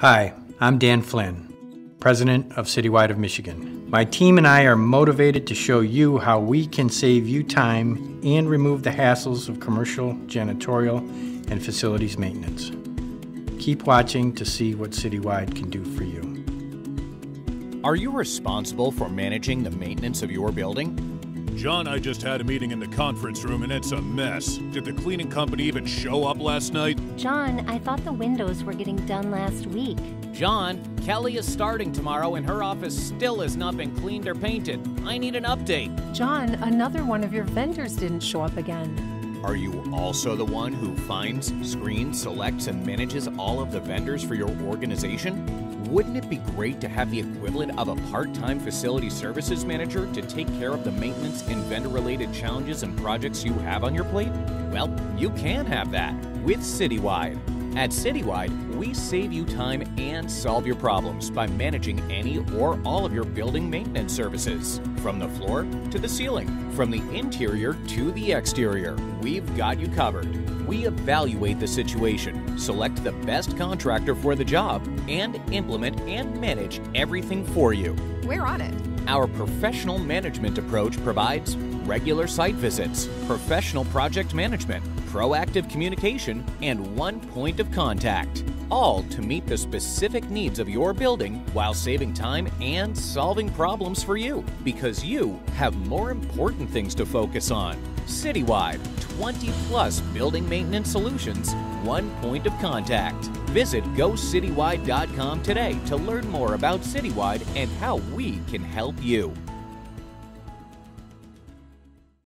Hi, I'm Dan Flynn, President of Citywide of Michigan. My team and I are motivated to show you how we can save you time and remove the hassles of commercial, janitorial, and facilities maintenance. Keep watching to see what Citywide can do for you. Are you responsible for managing the maintenance of your building? John, I just had a meeting in the conference room and it's a mess. Did the cleaning company even show up last night? John, I thought the windows were getting done last week. John, Kelly is starting tomorrow and her office still has not been cleaned or painted. I need an update. John, another one of your vendors didn't show up again. Are you also the one who finds, screens, selects, and manages all of the vendors for your organization? Wouldn't it be great to have the equivalent of a part-time facility services manager to take care of the maintenance and vendor-related challenges and projects you have on your plate? Well, you can have that with Citywide. At Citywide, we save you time and solve your problems by managing any or all of your building maintenance services. From the floor to the ceiling, from the interior to the exterior, we've got you covered. We evaluate the situation, select the best contractor for the job, and implement and manage everything for you. We're on it. Our professional management approach provides regular site visits, professional project management, proactive communication, and one point of contact, all to meet the specific needs of your building while saving time and solving problems for you, because you have more important things to focus on. Citywide, 20+ building maintenance solutions, one point of contact. Visit GoCitywide.com today to learn more about Citywide and how we can help you.